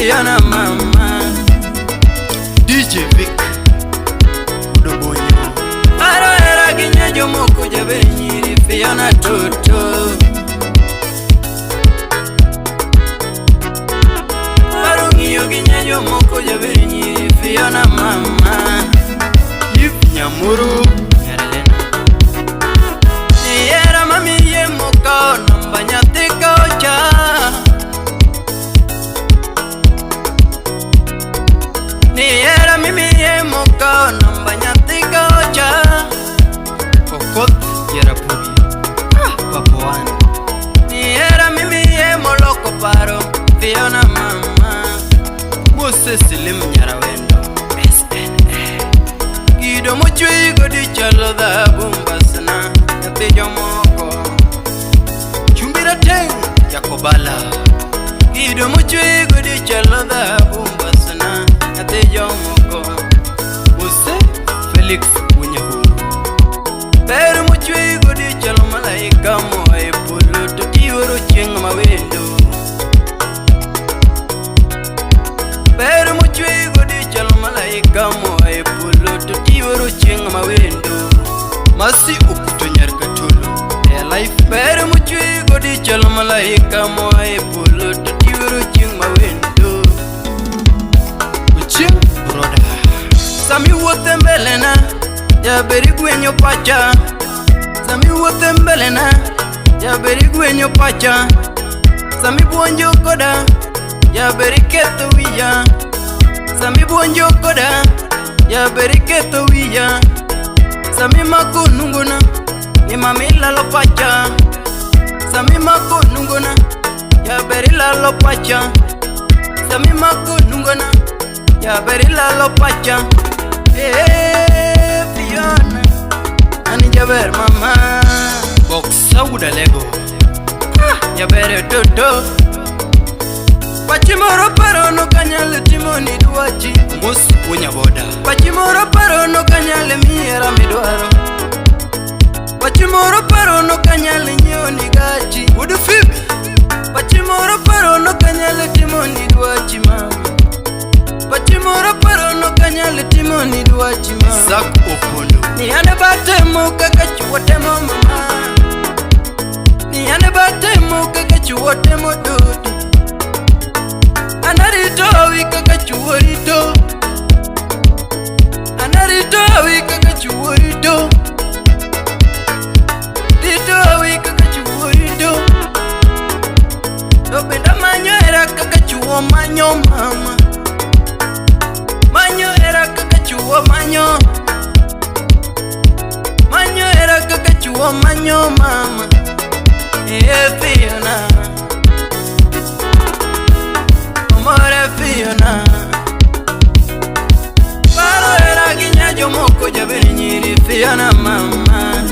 Fiona mama DJ Vic Udobonyo Aro era ginya jomoko jabe nyiri Fiona toto Aro ngiyo ginya jomoko jabe nyiri Fiona mama Yip nyamuru Nyarelena Niera mami ye moka Nambanya tika ocha Niera mimi ye moka Nambanya tika ocha Kokot yera pubi Papuan Niera mimi ye moloko paro Fiona mama Mose silim nyara wendo Gido muchui godi chalo da bumbasana Yate jomoko Chumbira teng yakobala Gido muchui godi chalo da bumbasana Yate jomoko Mose Felix Unyahu Pero muchui godi chalo malaika moe Pulu tukiwuru chinga mawendo Pero muchui godi chalo malaika moe Pulu tukiwuru chinga mawendo Masi ukuto nyarkatulu Ya life Pero muchui godi chalo malaika moe Pulu tukiwuru chinga mawendo Uchim broda Sami wote mbelena Ya beri gwenyo pacha Sami wote mbelena Ya beri gwenyo pacha Sami buonjo koda Ya beri keto wija Sami buonjo koda Ya beri keto wija Sami mako nunguna Ni mami lalo pacha Sami mako nunguna Ya beri lalo pacha Sami mako nunguna Ya beri lalo pacha Fiona Ani jaber mama Boxa uda lego Jaber dodo Pachimoro paro no kanyale timoni duachi Mus punya boda Pachimoro paro no kanyale miera midwaro Pachimoro paro no kanyale nyoni gachi Udu fibi Pachimoro paro no kanyale timoni duachi mama Pachimoro paro no kanyale timoni duachi mama Zak opondo Ni ane bate muka kachuote mo mama Ni ane bate muka kachuote mo dudu Anarito wika kachuorito Anarito wika kachuorito Dito wika kachuorito Dobenda manyo era kakachuo manyo mama Manyo era kakachuo manyo Manyo era kakachuo manyo mama Fiona Amore Fiona Paro era ginya jomoko jaberi nyiri Fiona mama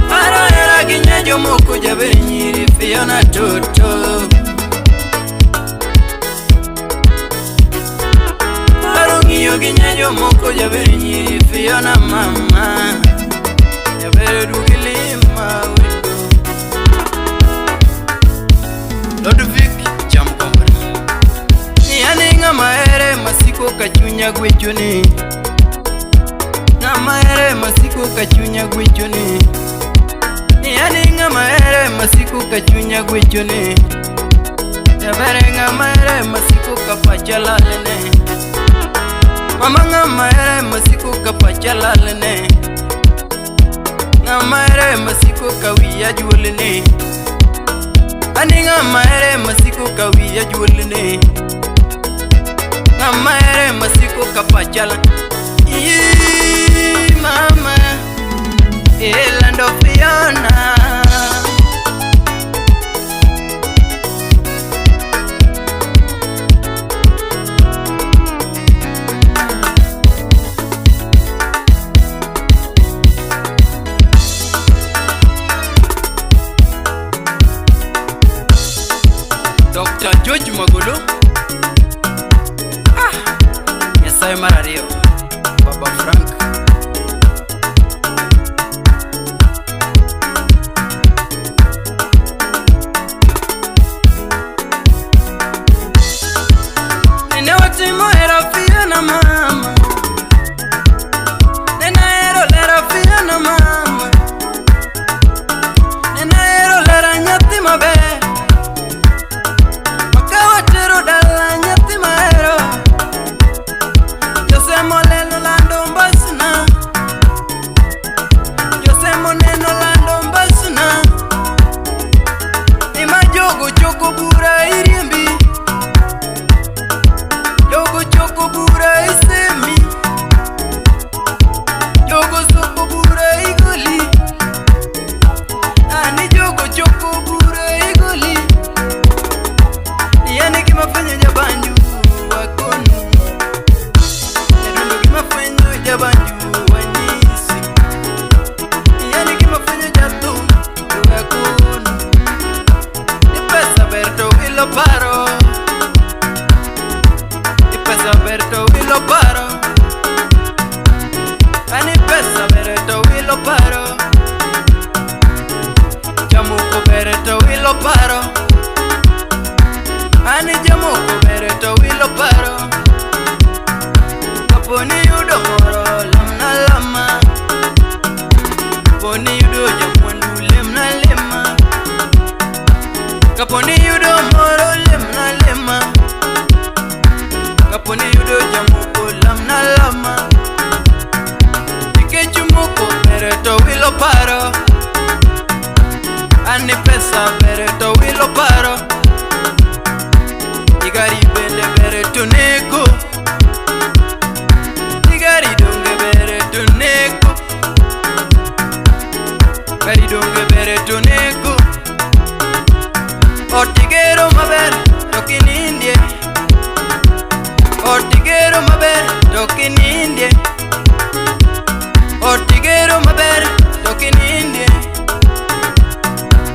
Paro era ginya jomoko jaberi nyiri Fiona toto Paro ngiyo ginya jomoko jaberi nyiri Fiona mama Jaberi dugilima wendo Lodvik Jamkombra Yani nga maere masiko kachunya gwechuni Nga maere masiko kachunya gwechuni Yani nga maere masiko kachunya gwechuni Jabere nga maere masiko kapachalalene Mama nga maere masiko kapachalalene Nga maere masiko kawiya juolene Ani nga maere masiko kawiya juolene Nga maere masiko kapachala Mama Elando Fiona Dr. George Magolo Nyasaye marario Baba Frank Ani jamoko bere to wilo paro, kaponi yudo moro lamna lama, kaponi yudo jamwandu lemna lema, kaponi yudo moro lemna lema, kaponi yudo jamoko lamna lama. Ikechumoko bere to wilo paro, ani pesa bere to wilo paro, igari bende bere to nego, igari donge bere to nego, gari donge bere to nego. Otigero maber tokinindie, otigero maber tokinindie, otigero maber tokinindie,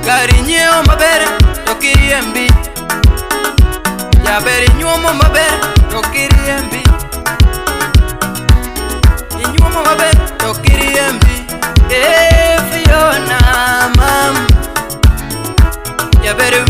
gari nyeo maber tokiriembi, jaberi nyuomo maber tokiriembi, inyuomo maber tokiriembi. Fiona mam, jaberi